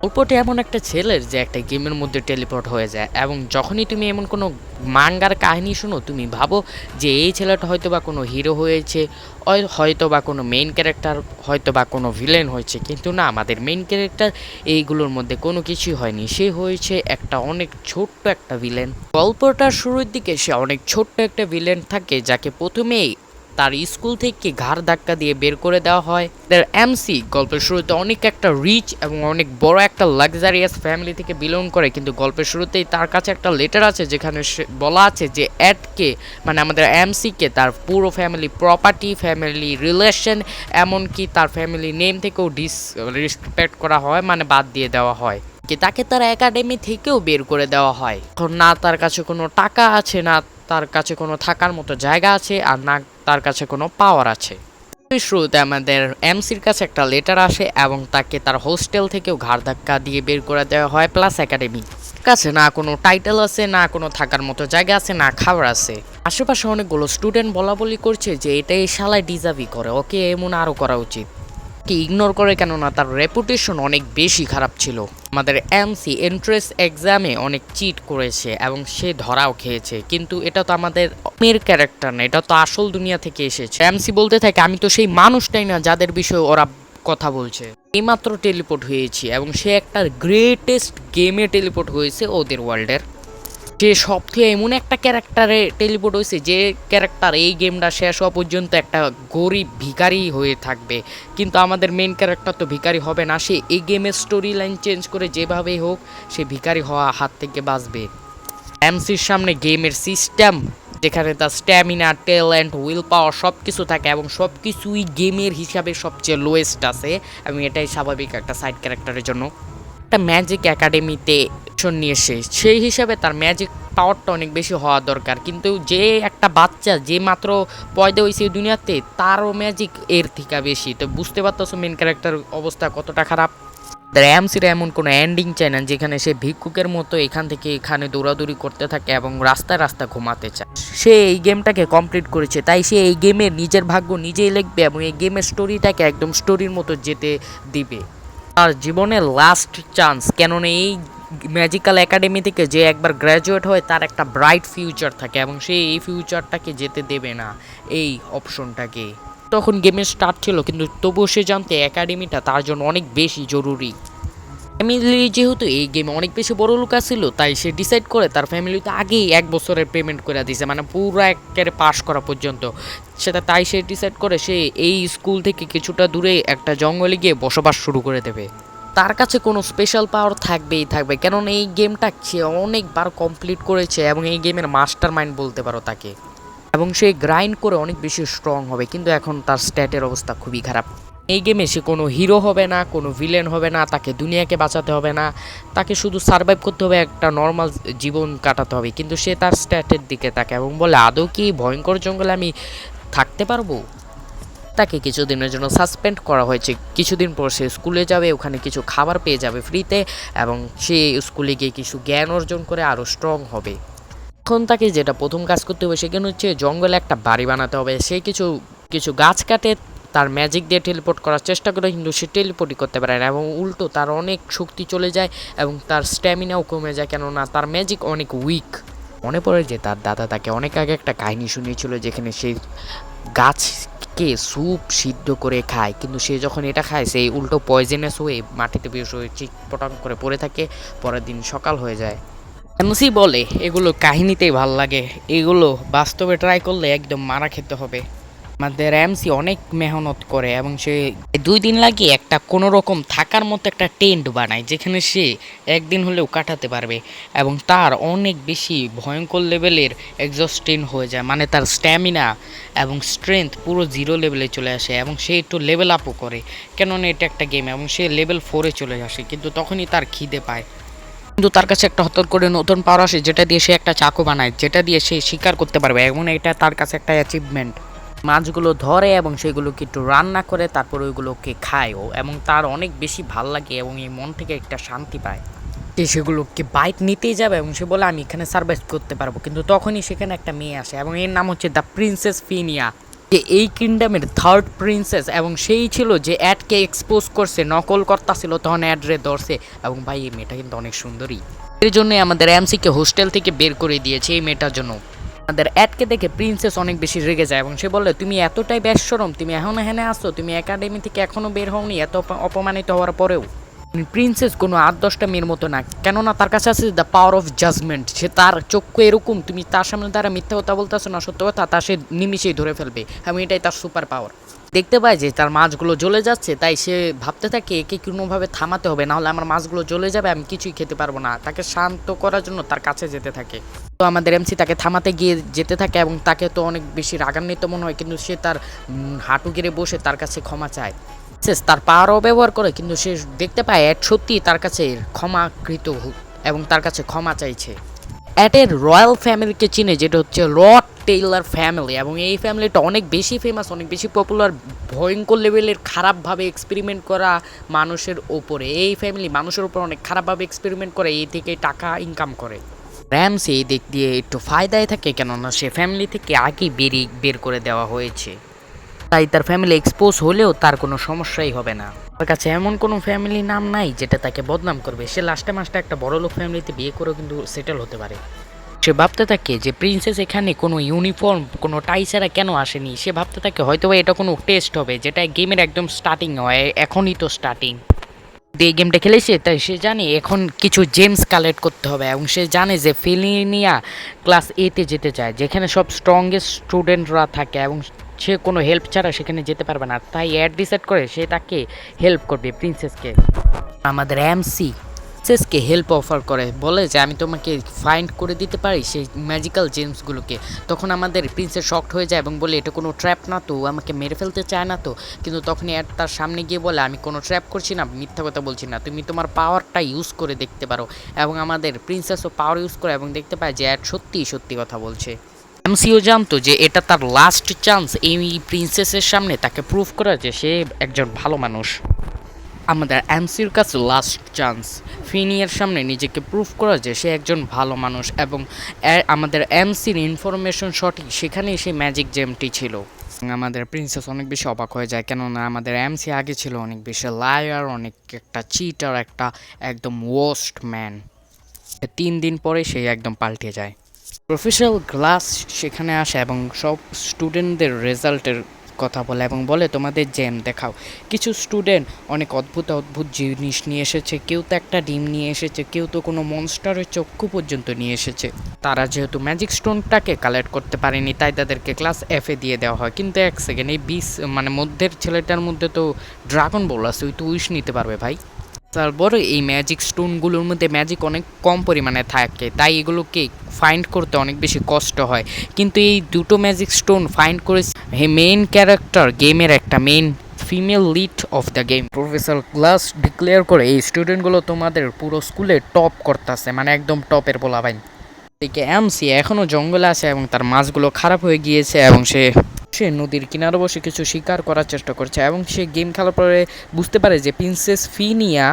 গল্পটি এমন একটা ছেলের যে একটা গেমের মধ্যে টেলিপোর্ট হয়ে যায়, এবং যখনই তুমি এমন কোনো মাঙ্গার কাহিনী শুনো তুমি ভাবো যে এই ছেলেটা হয়তো বা কোনো হিরো হয়েছে, হয়তো বা কোনো মেইন ক্যারেক্টার, হয়তো বা কোনো ভিলেন হয়েছে। কিন্তু না, আমাদের মেইন ক্যারেক্টার এইগুলোর মধ্যে কোনো কিছুই হয়নি, সে হয়েছে একটা অনেক ছোট্ট একটা ভিলেন। গল্পটার শুরুর দিকে সে অনেক ছোট্ট একটা ভিলেন থাকে, যাকে প্রথমেই তার স্কুল থেকে ঘাড় ধাক্কা দিয়ে বের করে দেওয়া হয়। তার এমসি গল্পের শুরুতে অনেক একটা রিচ এবং অনেক বড় একটা লাক্সারিয়াস ফ্যামিলি থেকে বিলং করে, কিন্তু গল্পের শুরুতেই তার কাছে একটা লেটার আছে যেখানে বলা আছে যে এডকে, মানে আমাদের এমসিকে, তার পুরো ফ্যামিলি প্রপার্টি, ফ্যামিলি রিলেশন, এমনকি তার ফ্যামিলি নেম থেকেও রেসপেক্ট করা হয়, মানে বাদ দিয়ে দেওয়া হয়। তাকে তার একাডেমি থেকেও বের করে দেওয়া হয়। এখন না তার কাছে কোনো টাকা আছে, না তার কাছে কোনো থাকার মতো জায়গা আছে, আর না তার কাছে কোনো পাওয়ার আছে। শুরুতে আমাদের এমসির কাছে একটা লেটার আসে এবং তাকে তার হোস্টেল থেকেও ঘাড় ধাক্কা দিয়ে বের করে দেওয়া হয়, প্লাস একাডেমি কাছে না কোনো টাইটেল আছে, না কোনো থাকার মতো জায়গা আছে, না খাবার আছে। আশেপাশে অনেকগুলো স্টুডেন্ট বলা বলি করছে যে এটাই শালায় ডিজার্ভই করে, ওকে এমন আরও করা উচিত। কি ইগনোর করে, কেননা তার রেপুটেশন অনেক বেশি খারাপ ছিল। আমাদের এমসি এন্ট্রেন্স এক্সামে অনেক চিট করেছে এবং সে ধরাও খেয়েছে, কিন্তু এটা তো আমাদের মেয়ের ক্যারেক্টার না, এটা তো আসল দুনিয়া থেকে এসেছে। এমসি বলতে থাকে আমি তো সেই মানুষটাই না যাদের বিষয়ে ওরা কথা বলছে। এইমাত্র টেলিপোর্ট হয়েছি এবং সে একটা গ্রেটেস্ট গেমে টেলিপোর্ট হয়েছে ওদের ওয়ার্ল্ডের। যে সবথেকে এমন একটা ক্যারেক্টারে টেলিপোর্ট হয়েছে যে ক্যারেক্টার এই গেমটা শেষ হওয়া পর্যন্ত একটা গরিব ভিখারি হয়ে থাকবে, কিন্তু আমাদের মেন ক্যারেক্টার তো ভিখারি হবে না, সে এই গেমের স্টোরি লাইন চেঞ্জ করে যেভাবেই হোক সে ভিখারি হওয়া হাত থেকে বাঁচবে। এমসির সামনে গেমের সিস্টেম, যেখানে তার স্ট্যামিনা, ট্যালেন্ট, উইল পাওয়ার সব কিছু থাকে এবং সব কিছুই গেমের হিসাবে সবচেয়ে লোয়েস্ট আছে, এবং এটাই স্বাভাবিক একটা সাইড ক্যারেক্টারের জন্য। একটা ম্যাজিক একাডেমিতে নিয়ে এসে সেই হিসাবে তার ম্যাজিক পাওয়ারটা অনেক বেশি হওয়া দরকার, কিন্তু যে একটা বাচ্চা যে মাত্র পয়দা হয়েছে এই দুনিয়াতে তারও ম্যাজিক এর থেকে বেশি, তো বুঝতে পারতেছো মেন ক্যারেক্টার অবস্থা কতটা খারাপ। র্যামসির এমন কোনো এন্ডিং চায় না যেখানে সে ভিক্ষুকের মতো এখান থেকে এখানে দৌড়াদৌড়ি করতে থাকে এবং রাস্তায় রাস্তা ঘুমাতে চায়। সে এই গেমটাকে কমপ্লিট করেছে, তাই সে এই গেমের নিজের ভাগ্য নিজেই লিখবে এবং এই গেমের স্টোরিটাকে একদম স্টোরির মতো যেতে দিবে। তার জীবনের লাস্ট চান্স, কেননা এই ম্যাজিক্যাল একাডেমি থেকে যে একবার গ্র্যাজুয়েট হয় তার একটা ব্রাইট ফিউচার থাকে এবং সে এই ফিউচারটাকে যেতে দেবে না এই অপশনটাকে। তখন গেমের স্টার্ট ছিল, কিন্তু তবুও সে জানতে একাডেমিটা তার জন্য অনেক বেশি জরুরি। ফ্যামিলি যেহেতু এই গেমে অনেক বেশি বড় লোক ছিল, তাই সে ডিসাইড করে তার ফ্যামিলিতে আগেই 1 বছরের পেমেন্ট করে দিয়েছে, মানে পুরো একেবারে পাস করা পর্যন্ত সেটা। তাই সে ডিসাইড করে সে এই স্কুল থেকে কিছুটা দূরে একটা জঙ্গলে গিয়ে বসবাস শুরু করে দেবে। তার কাছে কোনো স্পেশাল পাওয়ার থাকবেই থাকবে, কেননা এই গেমটা সে অনেকবার কমপ্লিট করেছে এবং এই গেমের মাস্টার মাইন্ড বলতে পারো তাকে, এবং সে গ্রাইন্ড করে অনেক বেশি স্ট্রং হবে। কিন্তু এখন তার স্ট্যাটের অবস্থা খুবই খারাপ। এই গেমে সে কোনো হিরো হবে না, কোনো ভিলেন হবে না, তাকে দুনিয়াকে বাঁচাতে হবে না, তাকে শুধু সার্ভাইভ করতে হবে, একটা নর্মাল জীবন কাটাতে হবে। কিন্তু সে তার স্ট্যাটের দিকে তাকে এবং বলে আদৌ কি ভয়ঙ্কর জঙ্গলে আমি থাকতে পারবো। তাকে কিছুদিনের জন্য সাসপেন্ড করা হয়েছে, কিছুদিন পর সে স্কুলে যাবে, ওখানে কিছু খাবার পেয়ে যাবে ফ্রিতে, এবং সে স্কুলে গিয়ে কিছু জ্ঞান অর্জন করে আরও স্ট্রং হবে। এখন তাকে যেটা প্রথম কাজ করতে হবে সেখানে হচ্ছে জঙ্গলে একটা বাড়ি বানাতে হবে। সে কিছু কিছু গাছ কাটে, তার ম্যাজিক দিয়ে টেলিপোর্ট করার চেষ্টা করে, কিন্তু সে টেলিপোর্টই করতে পারে না এবং উল্টো তার অনেক শক্তি চলে যায় এবং তার স্ট্যামিনাও কমে যায়, কেননা তার ম্যাজিক অনেক উইক। মনে পড়ে যে তার দাদা তাকে অনেক আগে একটা কাহিনী শুনিয়েছিল যেখানে সে গাছকে স্যুপ সিদ্ধ করে খায়, কিন্তু সে যখন এটা খায় সেই উল্টো পয়জেনাস হয়ে মাটিতে বেশ হয়ে চিটপটাং করে পড়ে থাকে, পরের দিন সকাল হয়ে যায়। এমসি বলে এগুলো কাহিনীতেই ভাল লাগে, এগুলো বাস্তবে ট্রাই করলে একদম মারা খেতে হবে। আমাদের এমসি অনেক মেহনত করে এবং সে 2 দিন লাগিয়ে একটা কোনো রকম থাকার মতো একটা টেন্ট বানায় যেখানে সে একদিন হলেও কাটাতে পারবে, এবং তার অনেক বেশি ভয়ঙ্কর লেভেলের এক্সস্টিং হয়ে যায়, মানে তার স্ট্যামিনা এবং স্ট্রেংথ পুরো 0 লেভেলে চলে আসে এবং সে একটু লেভেল আপও করে, কেননা এটা একটা গেম, এবং সে লেভেল 4-এ চলে আসে। কিন্তু তখনই তার খিদে পায়, কিন্তু তার কাছে একটা হঠাৎ করে নতুন পাওয়ার আসে যেটা দিয়ে সে একটা চাকু বানায়, যেটা দিয়ে সে শিকার করতে পারবে, এবং এটা তার কাছে একটা অ্যাচিভমেন্ট। মাছগুলো ধরে এবং সেগুলোকে একটু রান্না করে তারপর ওইগুলোকে খায়ও, এবং তার অনেক বেশি ভাল লাগে এবং এই মন থেকে একটা শান্তি পায়। সে সেগুলোকে বাইট নিতেই যাবে এবং সে বলে আমি এখানে সার্ভাইভ করতে পারবো, কিন্তু তখনই সেখানে একটা মেয়ে আসে এবং এর নাম হচ্ছে দ্য প্রিন্সেস ফিনিয়া। যে এই কিংডমের থার্ড প্রিন্সেস, এবং সেই ছিল যে অ্যাডকে এক্সপোজ করছে, নকল করতেছিল, তখন অ্যাডরে ধরছে। এবং ভাই এই মেয়েটা কিন্তু অনেক সুন্দরী, এর জন্য আমাদের এমসিকে হোস্টেল থেকে বের করে দিয়েছে এই মেয়েটার জন্য। আমাদের অ্যাডকে দেখে প্রিন্সেস অনেক বেশি রেগে যায় এবং সে বলে, তুমি এতটাই বেশরম, তুমি এখনো এখানে আসছো, তুমি একাডেমি থেকে এখনো বের হওনি এত অপমানিত হওয়ার পরেও। প্রিন্সেস কোনো 8-10টা মেয়ের মতো না, কেননা তার কাছে আছে দ্য পাওয়ার অফ জাজমেন্ট। সে তার চক্ষু এরকম, তুমি তার সামনে দ্বারা মিথ্যা কথা বলতেছো না সত্য কথা, তা সে নিমিশেই ধরে ফেলবে, এবং এটাই তার সুপার পাওয়ার। দেখতে পায় যে তার মাছগুলো জ্বলে যাচ্ছে, তাই সে ভাবতে থাকে একে কোনোভাবে থামাতে হবে, নাহলে আমার মাছগুলো জ্বলে যাবে, আমি কিছুই খেতে পারবো না। তাকে শান্ত করার জন্য তার কাছে যেতে থাকে। তো আমাদের এমসি তাকে থামাতে গিয়ে যেতে থাকে এবং তাকে তো অনেক বেশি রাগান্বিত মনে হয়, কিন্তু সে তার হাঁটু গেড়ে বসে তার কাছে ক্ষমা চায়। তার পাওয়ারও ব্যবহার করে, কিন্তু সে দেখতে পায় অ্যাড সত্যি তার কাছে ক্ষমাকৃত এবং তার কাছে ক্ষমা চাইছে। অ্যাডের রয়্যাল ফ্যামিলিকে চিনে, যেটা হচ্ছে রড টেইলার ফ্যামিলি, এবং এই ফ্যামিলিটা অনেক বেশি ফেমাস, অনেক বেশি পপুলার, ভয়ঙ্কর লেভেলের খারাপভাবে এক্সপেরিমেন্ট করা মানুষের ওপরে। এই ফ্যামিলি মানুষের উপর অনেক খারাপভাবে এক্সপেরিমেন্ট করে, এই থেকে টাকা ইনকাম করে। র্যামসি এই দিক দিয়ে একটু ফায়দায় থাকে, কেননা সে ফ্যামিলি থেকে আগেই বের করে দেওয়া হয়েছে, তাই তার ফ্যামিলি এক্সপোজ হলেও তার কোনো সমস্যাই হবে না। তার কাছে এমন কোনো ফ্যামিলি নাম নাই যেটা তাকে বদনাম করবে। সে লাস্টে মাস্টে একটা বড়লোক ফ্যামিলিতে বিয়ে করেও কিন্তু সেটেল হতে পারে। সে ভাবতে থাকে যে প্রিন্সেস এখানে কোনো ইউনিফর্ম, কোনো টাই ছাড়া কেন আসেনি। সে ভাবতে থাকে হয়তো এটা কোনো টেস্ট হবে, যেটা গেমের একদম স্টার্টিং হয়, এখনই তো স্টার্টিং। এই গেমটা খেলেছে, তাই সে জানে এখন কিছু জেমস কালেক্ট করতে হবে, এবং সে জানে যে ফিলিনিয়া ক্লাস এতে যেতে চায়, যেখানে সব স্ট্রংগেস্ট স্টুডেন্টরা থাকে, এবং সে কোনো হেল্প ছাড়া সেখানে যেতে পারবে না। তাই অ্যাড ডিসাইড করে সে তাকে হেল্প করবে, প্রিন্সেসকে। আমাদের এমসি প্রিন্সেসকে হেল্প অফার করে, বলে যে আমি তোমাকে ফাইন্ড করে দিতে পারি সেই ম্যাজিক্যাল জেমসগুলোকে। তখন আমাদের প্রিন্সেস শকড হয়ে যায় এবং বলে এটা কোনো ট্র্যাপ না তো, আমাকে মেরে ফেলতে চায় না তো। কিন্তু তখনই অ্যাড তার সামনে গিয়ে বলে, আমি কোনো ট্র্যাপ করছি না, মিথ্যা কথা বলছি না, তুমি তোমার পাওয়ারটা ইউজ করে দেখতে পারো। এবং আমাদের প্রিন্সেসও পাওয়ার ইউজ করে এবং দেখতে পায় যে অ্যাড সত্যিই সত্যি কথা বলছে। এমসিও জানতো যে এটা তার লাস্ট চান্স এই প্রিন্সেসের সামনে তাকে প্রুভ করা যে সে একজন ভালো মানুষ। আমাদের এমসির কাছে লাস্ট চান্স ফিনিয়ার সামনে নিজেকে প্রুভ করা যে সে একজন ভালো মানুষ, এবং আমাদের এমসির ইনফরমেশন সঠিক, সেখানেই সেই ম্যাজিক জেমটি ছিল। আমাদের প্রিন্সেস অনেক বেশি অবাক হয়ে যায়, কেননা আমাদের এমসি আগে ছিল অনেক বেশি লায়ার, অনেক একটা চিটার, একটা একদম ওয়ার্স্ট ম্যান। 3 দিন পরে সে একদম পাল্টে যায়। প্রফেসর গ্লাস সেখানে আসে এবং সব স্টুডেন্টদের রেজাল্টের কথা বলে এবং বলে তোমাদের জেম দেখাও। কিছু স্টুডেন্ট অনেক অদ্ভুত অদ্ভুত জিনিস নিয়ে এসেছে, কেউ তো একটা ডিম নিয়ে এসেছে, কেউ তো কোনো মনস্টারের চক্ষু পর্যন্ত নিয়ে এসেছে। তারা যেহেতু ম্যাজিক স্টোনটাকে কালেক্ট করতে পারেনি, তাই তাদেরকে ক্লাস এফে দিয়ে দেওয়া হয়। কিন্তু এক সেকেন্ড, এই 20 মানে মধ্যের ছেলেটার মধ্যে তো ড্রাগন বল আছে, ওই তো উইশ নিতে পারবে ভাই। তারপরে এই ম্যাজিক স্টোনগুলোর মধ্যে ম্যাজিক অনেক কম পরিমাণে থাকে, তাই এগুলোকে ফাইন্ড করতে অনেক বেশি কষ্ট হয়। কিন্তু এই দুটো ম্যাজিক স্টোন ফাইন্ড করে মেইন ক্যারেক্টার, গেমের একটা main female lead of the game professor glass declare করে এই স্টুডেন্টগুলো তোমাদের পুরো স্কুলে টপ করতেছে, মানে একদম টপের পোলাপাইন। এদিকে এমসি এখনও জঙ্গলে আছে এবং তার মাছগুলো খারাপ হয়ে গিয়েছে, এবং সে নদীর কিনারে বসে কিছু শিকার করার চেষ্টা করছে। এবং সে গেম খেলার পরে বুঝতে পারে যে প্রিন্সেস ফিনিয়া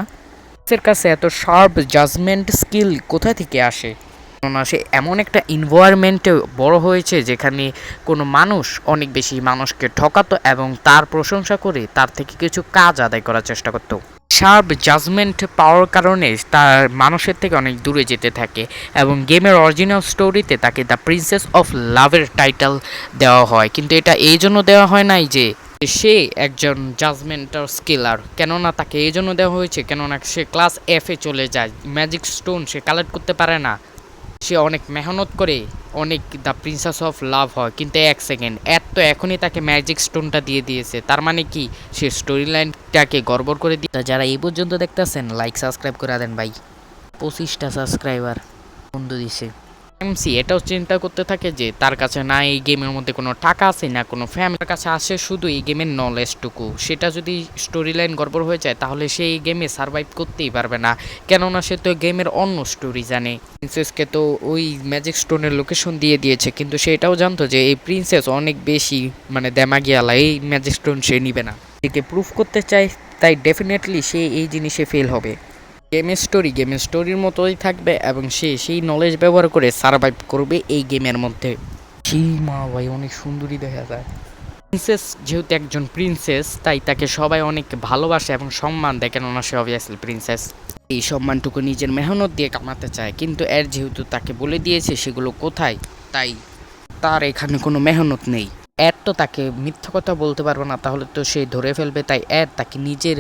এর কাছে এত শার্প জাজমেন্ট স্কিল কোথা থেকে আসে। কেননা সে এমন একটা এনভায়রনমেন্টে বড় হয়েছে যেখানে কোনো মানুষ অনেক বেশি মানুষকে ঠকাতো এবং তার প্রশংসা করে তার থেকে কিছু কাজ আদায় করার চেষ্টা করতো। শার্প জাজমেন্ট পাওয়ার কারণে তার মানুষের থেকে অনেক দূরে যেতে থাকে, এবং গেমের অরিজিনাল স্টোরিতে তাকে দ্য প্রিন্সেস অফ লাভের টাইটেল দেওয়া হয়। কিন্তু এটা এই জন্য দেওয়া হয় নাই যে সে একজন জাজমেন্টাল স্কিলার, কেননা তাকে এই জন্য দেওয়া হয়েছে কেননা সে ক্লাস এফে চলে যায়, ম্যাজিক স্টোন সে কালেক্ট করতে পারে না। সে অনেক মেহনত করে অনেক দ্য প্রিন্সেস অফ লাভ হয়। কিন্তু এক সেকেন্ড, তো এখনই তাকে ম্যাজিক স্টোনটা দিয়ে দিয়েছে, তার মানে কি সে স্টোরি লাইনটাকে গড়বড় করে দিয়ে। যারা এই পর্যন্ত দেখতেছেন লাইক সাবস্ক্রাইব করে দেন ভাই, 25টা সাবস্ক্রাইবার বন্ধু দিছে। এমসি এটাও চিন্তা করতে থাকে যে তার কাছে না এই গেমের মধ্যে কোনো টাকা আছে, না কোনো ফ্যামিলির কাছে আসে শুধু এই গেমের নলেজটুকু। সেটা যদি স্টোরি লাইন গড়বড় হয়ে যায় তাহলে সে এই গেমে সার্ভাইভ করতেই পারবে না, কেননা সে তো গেমের অন্য স্টোরি জানে। প্রিন্সেসকে তো ওই ম্যাজিক স্টোনের লোকেশন দিয়ে দিয়েছে, কিন্তু সে এটাও জানতো যে এই প্রিন্সেস অনেক বেশি মানে দেমাগিয়ালা, এই ম্যাজিক স্টোন সে নিবে না। একে প্রুফ করতে চায়, তাই ডেফিনেটলি সে এই জিনিসে ফেল হবে। গেমের স্টোরির মতোই থাকবে, এবং সে সেই নলেজ ব্যবহার করে সার্ভাইভ করবে এই গেমের মধ্যে। সেই মা ভাই অনেক সুন্দরী দেখা যায়। প্রিন্সেস যেহেতু একজন প্রিন্সেস তাই তাকে সবাই অনেক ভালোবাসে এবং সম্মান দেয়, কেননা সে অবভিয়াসলি প্রিন্সেস। এই সম্মানটুকু নিজের মেহনত দিয়ে কামাতে চায়, কিন্তু এর যেহেতু তাকে বলে দিয়েছে সেগুলো কোথায়, তাই তার এখানে কোনো মেহনত নেই। এর তো তাকে মিথ্যা কথা বলতে পারবে না, তাহলে তো সে ধরে ফেলবে, তাই এর তাকে নিজের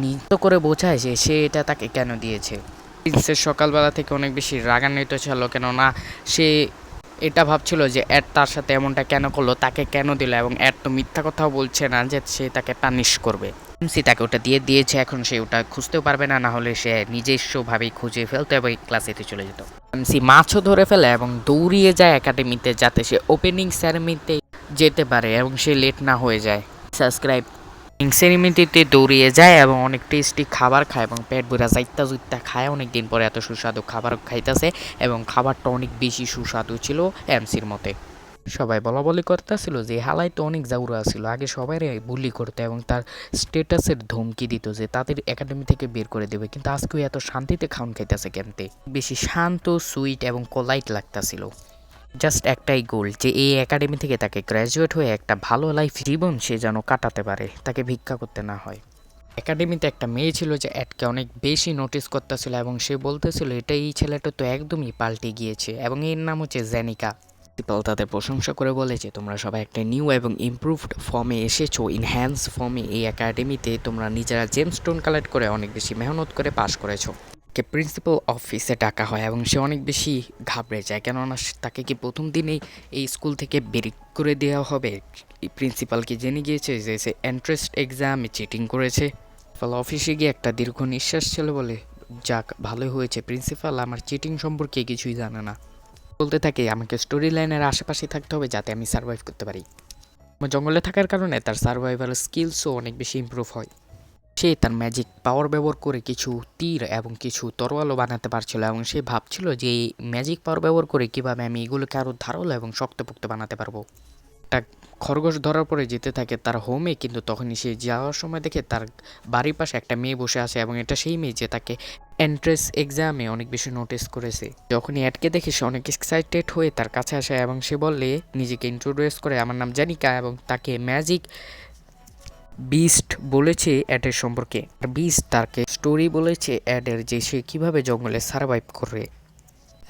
নিত্য করে বোঝায় যে সে এটা তাকে কেন দিয়েছে। প্রিন্সেস সকালবেলা থেকে অনেক বেশি রাগান্বিত ছিল, কেননা সে এটা ভাবছিল যে এড তার সাথে এমনটা কেন করলো, তাকে কেন দিল, এবং এড তো মিথ্যা কথাও বলছে না যে সে তাকে পানিশ করবে। এমসি তাকে ওটা দিয়ে দিয়েছে, এখন সে ওটা খুঁজতেও পারবে না, না হলে সে নিজস্বভাবেই খুঁজে ফেলতো এবং ক্লাসেতে চলে যেত। এমসি মাছও ধরে ফেলে এবং দৌড়িয়ে যায় একাডেমিতে, যাতে সে ওপেনিং সেরেমনিতে যেতে পারে এবং সে লেট না হয়ে যায়। সাবস্ক্রাইব সেরেমনিতে দৌড়িয়ে যায় এবং অনেক টেস্টি খাবার খায় এবং পেট ভরা যাইতা জুইতা খায়। অনেকদিন পরে এত সুস্বাদু খাবার খাইতেছে এবং খাবারটা অনেক বেশি সুস্বাদু ছিল এমসির মতে। সবাই বলা বলি করতেছিল যে হালাই তো অনেক জাউরা ছিল, আগে সবাই বুলি করতো এবং তার স্টেটাসের ধমকি দিত যে তাদের একাডেমি থেকে বের করে দেবে, কিন্তু আজকেও এত শান্তিতে খাওয়ান খাইতেছে কেনতে। বেশি শান্ত, সুইট এবং কোলাইট লাগতাছিল। জাস্ট একটাই গোল, যে এই একাডেমি থেকে তাকে গ্র্যাজুয়েট হয়ে একটা ভালো লাইফ জীবন সে যেন কাটাতে পারে, তাকে ভিক্ষা করতে না হয়। একাডেমিতে একটা মেয়ে ছিল যে অ্যাডকে অনেক বেশি নোটিস করতেছিল এবং সে বলতেছিল এটা এই ছেলেটা তো একদমই পাল্টে গিয়েছে, এবং এর নাম হচ্ছে জেনিকা। প্রিন্সিপাল তাদের প্রশংসা করে বলে যে তোমরা সবাই একটা নিউ এবং ইমপ্রুভড ফর্মে এসেছো, ইনহ্যান্স ফর্মে এই একাডেমিতে তোমরা নিজেরা জেমস্টোন কালেক্ট করে অনেক বেশি মেহনত করে পাশ করেছো। কে প্রিন্সিপাল অফিসে ডাকা হয় এবং সে অনেক বেশি ঘাবড়ে যায়, কেননা তাকে কি প্রথম দিনেই এই স্কুল থেকে বের করে দেওয়া হবে। প্রিন্সিপালকে জেনে গিয়েছে যে সে এন্ট্রান্স এক্সামে চিটিং করেছে। প্রিন্সিপাল অফিসে গিয়ে একটা দীর্ঘ নিঃশ্বাস ছিল, বলে যাক ভালোই হয়েছে, প্রিন্সিপাল আমার চিটিং সম্পর্কে কিছুই জানে না। বলতে থাকে আমাকে স্টোরি লাইনের আশেপাশে থাকতে হবে যাতে আমি সার্ভাইভ করতে পারি। জঙ্গলে থাকার কারণে তার সার্ভাইভাল স্কিলসও অনেক বেশি ইমপ্রুভ হয়। সে তার ম্যাজিক পাওয়ার ব্যবহার করে কিছু তীর এবং কিছু তরোয়ালও বানাতে পারছিল, এবং সে ভাবছিল যে এই ম্যাজিক পাওয়ার ব্যবহার করে কীভাবে আমি এগুলোকে আরও ধারালো এবং শক্তপোক্ত বানাতে পারবো। একটা খরগোশ ধরার পরে যেতে থাকে তার হোমে, কিন্তু তখনই সে যাওয়ার সময় দেখে তার বাড়ির পাশে একটা মেয়ে বসে আছে, এবং এটা সেই মেয়ে যে তাকে এন্ট্রেন্স এক্সামে অনেক বেশি নোটিস করেছে। যখনই অ্যাডকে দেখে সে অনেক এক্সাইটেড হয়ে তার কাছে আসে এবং সে বলে নিজেকে ইন্ট্রোডিউস করে আমার নাম জানিকা, এবং তাকে ম্যাজিক বিস্ট বলেছে অ্যাডের সম্পর্কে। বিস্ট তাকে স্টোরি বলেছে অ্যাডের যে সে কীভাবে জঙ্গলে সার্ভাইভ করে,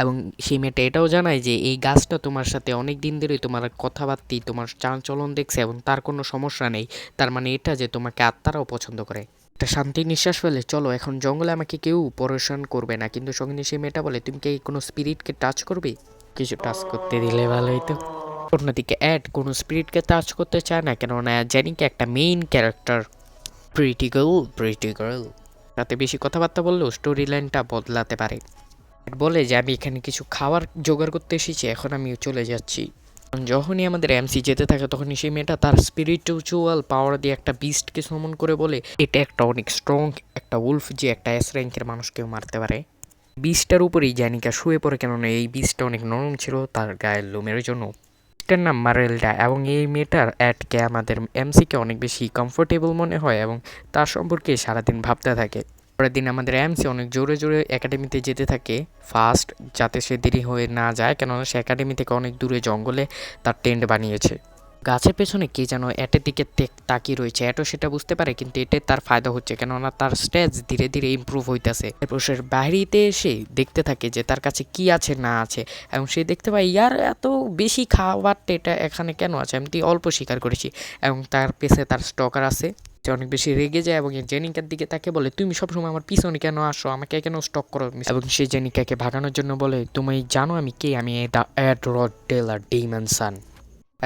এবং সেই মেয়েটা এটাও জানায় যে এই গাছটা তোমার সাথে অনেক দিন ধরেই তোমার কথাবার্তি তোমার চালচলন দেখছে এবং তার কোনো সমস্যা নেই, তার মানে এটা যে তোমাকে আত্মারাও পছন্দ করে। একটা শান্তি নিঃশ্বাস ফেলে চলো এখন জঙ্গলে আমাকে কেউ পরেশান করবে না, কিন্তু সঙ্গে সেই মেয়েটা বলে তুমি কি কোনো স্পিরিটকে টাচ করবে, কিছু টাচ করতে দিলে ভালোই তো। অন্যদিকে অ্যাড কোনো স্পিরিটকে টাচ করতে চায় না, কেননা জেনিকে একটা মেইন ক্যারেক্টার, প্রিটি গার্ল তাতে বেশি কথাবার্তা বললেও স্টোরি লাইনটা বদলাতে পারে। অ্যাড বলে যে আমি এখানে কিছু খাবার জোগাড় করতে এসেছি, এখন আমি চলে যাচ্ছি। যখনই আমাদের এমসি যেতে থাকে তখনই সেই মেয়েটা তার স্পিরিচুয়াল পাওয়ার দিয়ে একটা বিস্টকে সমন করে বলে এটা একটা অনেক স্ট্রং একটা উলফ যে একটা এস র্যাঙ্কের মানুষকেও মারতে পারে। বিস্টটার উপরেই জানিকা শুয়ে পড়ে, কেননা এই বিস্টটা অনেক নরম ছিল তার গায়ের লোমের জন্য। বিস্টের নাম মারেলডা, এবং এই মেয়েটার অ্যাডকে আমাদের এমসিকে অনেক বেশি কমফোর্টেবল মনে হয় এবং তার সম্পর্কে সারাদিন ভাবতে থাকে। পরের দিন আমাদের এমসি অনেক জোরে জোরে একাডেমিতে যেতে থাকে ফার্স্ট, যাতে সে দেরি হয়ে না যায়, কেননা সে একাডেমি থেকে অনেক দূরে জঙ্গলে তার টেন্ট বানিয়েছে। গাছের পেছনে কে যেন এটের দিকে তাকিয়ে রয়েছে, এটো সেটা বুঝতে পারে, কিন্তু এতে তার ফায়দা হচ্ছে কেননা তার স্টেজ ধীরে ধীরে ইমপ্রুভ হইতেছে। এরপর সে বাহিরিতে এসে দেখতে থাকে যে তার কাছে কি আছে না আছে, এবং সে দেখতে পায় ইয়ার এত বেশি খাবারটা এটা এখানে কেন আছে, আমি অল্প শিকার করেছি, এবং তার পেছে তার স্টকার আছে। সে অনেক বেশি রেগে যায় এবং জেনিকার দিকে তাকে বলে তুমি সবসময় আমার পিছনে কেন আসো, আমাকে কেন স্টক করো, এবং সে জেনিকাকে ভাগানোর জন্য বলে তুমি জানো আমি কে, আমি the ad rod teller demon son,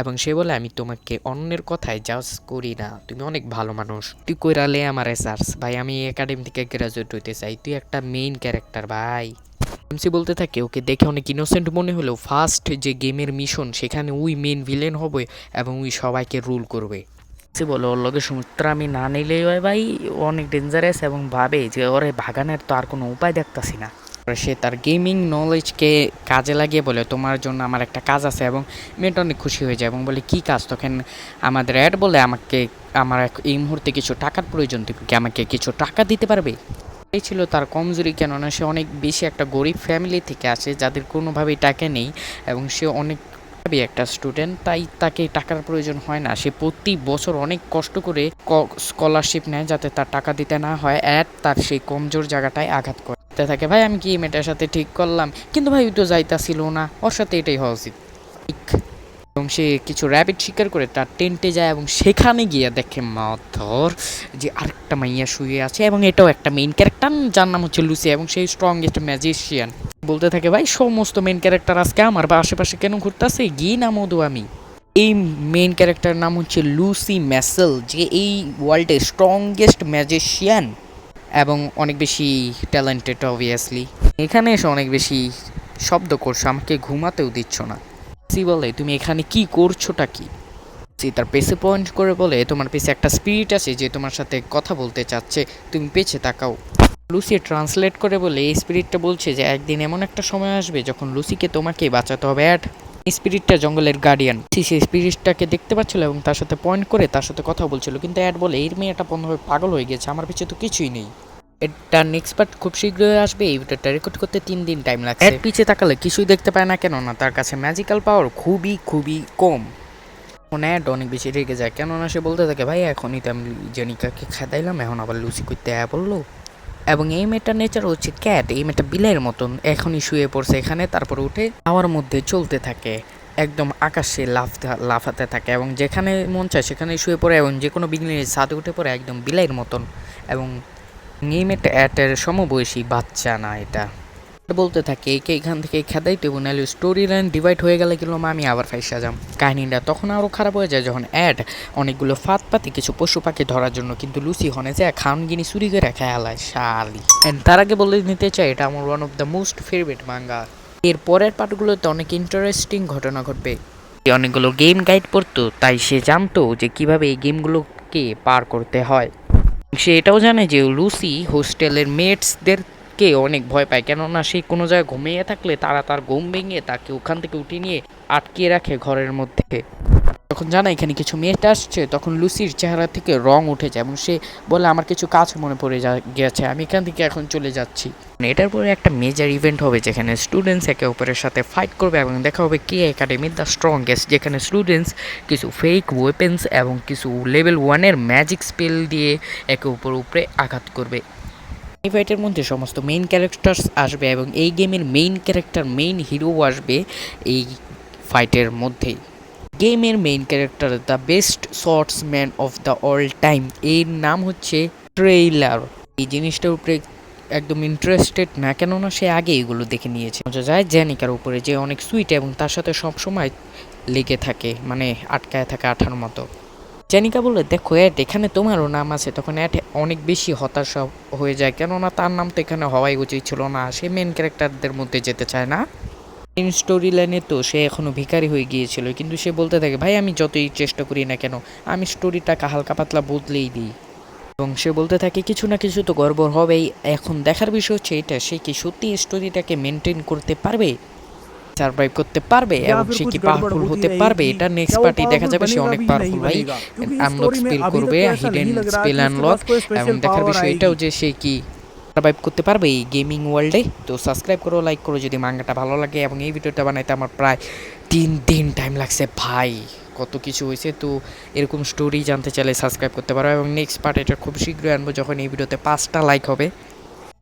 এবং সে বলে আমি তোমাকে অন্যের কথায় জাজ করি না, তুমি অনেক ভালো মানুষ, তুই কইরালে আমার রিসার্চ ভাই, আমি একাডেমি থেকে গ্রাজুয়েট হইতে চাই, তুই একটা মেইন ক্যারেক্টার ভাই। এমসি বলতে থাকে ওকে দেখে অনেক ইনোসেন্ট মনে হলেও ফার্স্ট যে গেমের মিশন সেখানে উই মেইন ভিলেন হবে এবং উই সবাইকে রুল করবে। সে বলে ওর লগে সমুদ্র আমি না নিলেই হয় ভাই, অনেক ডেঞ্জারাস, এবং ভাবে যে ওরে ভাগানোর তো আর কোনো উপায় দেখতাছি না। সে তার গেমিং নলেজকে কাজে লাগিয়ে বলে তোমার জন্য আমার একটা কাজ আছে, এবং মেয়েটা অনেক খুশি হয়ে যায় এবং বলে কী কাজ, তখন আমাদের অ্যাড বলে আমাকে আমার এই মুহূর্তে কিছু টাকার প্রয়োজন, তুমি কি আমাকে কিছু টাকা দিতে পারবে। এই ছিল তার কমজোরি, কেননা সে অনেক বেশি একটা গরিব ফ্যামিলি থেকে আসে যাদের কোনোভাবেই টাকা নেই, এবং সে অনেক একটা স্টুডেন্ট, তাই তাকে টাকার প্রয়োজন হয় না। সে প্রতি বছর অনেক কষ্ট করে স্কলারশিপ নেয় যাতে তার টাকা দিতে না হয়, তার সেই কমজোর জায়গাটায় আঘাত করতে থাকে। ভাই আমি কি এই মেয়েটার সাথে ঠিক করলাম, কিন্তু ভাই ওই তো যাইতাছিল না, ওর সাথে এটাই হওয়া উচিত। এবং সে কিছু র্যাবিট শিকার করে তার টেন্টে যায় এবং সেখানে গিয়ে দেখে মাধর যে আরেকটা মাইয়া শুয়ে আছে, এবং এটাও একটা মেইন ক্যারেক্টার যার নাম হচ্ছে লুসি, এবং সেই স্ট্রংগেস্ট ম্যাজিশিয়ান। বলতে থাকে ভাই সমস্ত মেইন ক্যারেক্টার আজকে আমার বা আশেপাশে কেন ঘুরতেছে, গিয়ে নাম মধু আমি। এই মেইন ক্যারেক্টার নাম হচ্ছে লুসি ম্যাসেল, যে এই ওয়ার্ল্ডের স্ট্রংগেস্ট ম্যাজিশিয়ান এবং অনেক বেশি ট্যালেন্টেড অবভিয়াসলি। এখানে এসে অনেক বেশি শব্দ করছো, আমাকে ঘুমাতেও দিচ্ছ না। সি বলে তুমি এখানে কি করছোটা কি? সি তার পেছে পয়েন্ট করে বলে তোমার পেছে একটা স্পিরিট আছে যে তোমার সাথে কথা বলতে চাচ্ছে, তুমি পেছে তাকাও। লুসি ট্রান্সলেট করে বলে এই স্পিরিটটা বলছে যে একদিন এমন একটা সময় আসবে যখন লুসিকে তোমাকেই বাঁচাতে হবে। স্পিরিটটা জঙ্গলের গার্ডিয়ান, সেই স্পিরিটটাকে দেখতে পাচ্ছিল এবং তার সাথে পয়েন্ট করে তার সাথে কথা বলছিল, কিন্তু বলে এই মেয়েটা বন্ধভাবে পাগল হয়ে গেছে, আমার পিছে তো কিছুই নেই। এটা নেক্সট পার্ট খুব শীঘ্রই আসবে। এই ভিডিওটা রেকর্ড করতে 3 দিন টাইম লাগছে। পিছে তাকালে কিছুই দেখতে পায় না, কেননা তার কাছে ম্যাজিক্যাল পাওয়ার খুবই খুবই কম। অনেক বেশি রেগে যায়, কেননা সে বলতে থাকে ভাই এখনই তো আমি জেনিকাকে খেদাইলাম, এখন আবার লুসি করতে বললো। এবং এই মেয়েটার নেচার হচ্ছে ক্যাট, এই মেয়েটা বিলের মতন, এখনই শুয়ে পড়ছে এখানে, তারপর উঠে হাওয়ার মধ্যে চলতে থাকে, একদম আকাশে লাফাতে থাকে, এবং যেখানে মন চায় সেখানে শুয়ে পড়ে, এবং যে কোনো বিল্ডিংয়ের ছাদে উঠে পড়ে একদম বিলের মতন। এবং এই মেয়েটা অ্যাটের সমবয়সী বাচ্চা না, এটা বলতে থাকে একে এখান থেকে খেদাইতে এবং নাহলে স্টোরি লাইন ডিভাইড হয়ে গেলে কিন্তু আমি আবার ফাইসা যাম। কাহিনীটা তখন আরও খারাপ হয়ে যায় যখন অনেকগুলো ফাঁদ পাতি কিছু পশু পাখি ধরার জন্য, কিন্তু লুসি হনে যায় খাওনগিনি চুরি করে খেয়ালায় শালি। তার আগে বলে নিতে চাই এটা আমার one of the most favourite manga. এর পরের পার্টগুলোতে অনেক ইন্টারেস্টিং ঘটনা ঘটবে। অনেকগুলো গেম গাইড পড়তো, তাই সে জানতো যে কিভাবে এই গেমগুলোকে পার করতে হয়। সে এটাও জানে যে লুসি হোস্টেলের মেটসদের কে অনেক ভয় পায়, কেননা সে কোনো জায়গায় ঘুমিয়ে থাকলে তারা তার ঘুম ভেঙে তাকে ওখান থেকে উঠিয়ে নিয়ে আটকিয়ে রাখে ঘরের মধ্যে। যখন জানা এখানে কিছু মেট আসছে তখন লুসির চেহারা থেকে রং উঠে যায় এবং সে বলে আমার কিছু কাজ মনে পড়ে গেছে, আমি এখান থেকে এখন চলে যাচ্ছি। এটার পরে একটা মেজর ইভেন্ট হবে যেখানে স্টুডেন্টস একে অপরের সাথে ফাইট করবে এবং দেখা হবে কে একাডেমির দ্য স্ট্রংগেস্ট, যেখানে স্টুডেন্টস কিছু ফেক ওয়েপেন্স এবং কিছু লেভেল 1-এর ম্যাজিক স্পেল দিয়ে একে উপরে আঘাত করবে। এই ফাইটের মধ্যে সমস্ত মেইন ক্যারেক্টার্স আসবে এবং এই গেমের মেইন হিরো আসবে এই ফাইটের মধ্যেই। গেমের main character the best swordsman of the all time, এর নাম হচ্ছে ট্রেইলার। এই জিনিসটার উপরে একদম ইন্টারেস্টেড না, কেননা সে আগে এগুলো দেখে নিয়েছে। বোঝা যায় জেনিকার উপরে যে অনেক সুইট এবং তার সাথে সবসময় লেগে থাকে, মানে আটকায় থাকে আঠার মতো। জেনিকা বলে দেখো এখানে তোমারও নাম আছে, তখন অনেক বেশি হতাশা হয়ে যায়, কেননা তার নাম তো এখানে হওয়াই উচিত ছিল না, সে মেন ক্যারেক্টারদের মধ্যে যেতে চায় না। মেন স্টোরি লাইনে তো সে এখনও ভিখারি হয়ে গিয়েছিল, কিন্তু সে বলতে থাকে ভাই আমি যতই চেষ্টা করি না কেন আমি স্টোরিটাকে হালকা পাতলা বদলেই দিই, এবং সে বলতে থাকে কিছু না কিছু তো গড়বড় হবেই। এখন দেখার বিষয় হচ্ছে এটা সে কি সত্যি স্টোরিটাকে মেনটেন করতে পারবে, সার্ভাইভ করতে পারবে এবং সে কি পাওয়ারফুল হতে পারবে। এটা নেক্সট পার্টি দেখা যাবে, সে অনেক পাওয়ারফুল ভাই, আনলক স্পেল করবে, হিডেন স্পেল আনলক, এবং দেখার বিষয় এটাও যে সে কি সার্ভাইভ করতে পারবে এই গেমিং ওয়ার্ল্ডে। তো সাবস্ক্রাইব করো, লাইক করো যদি মাঙ্গাটা ভালো লাগে, এবং এই ভিডিওটা বানাইতে আমার প্রায় 3 দিন টাইম লাগছে ভাই, কত কিছু হয়েছে। তো এরকম স্টোরি জানতে চাইলে সাবস্ক্রাইব করতে পারো, এবং নেক্সট পার্ট এটা খুব শীঘ্রই আনবো যখন এই ভিডিওতে 5টা লাইক হবে।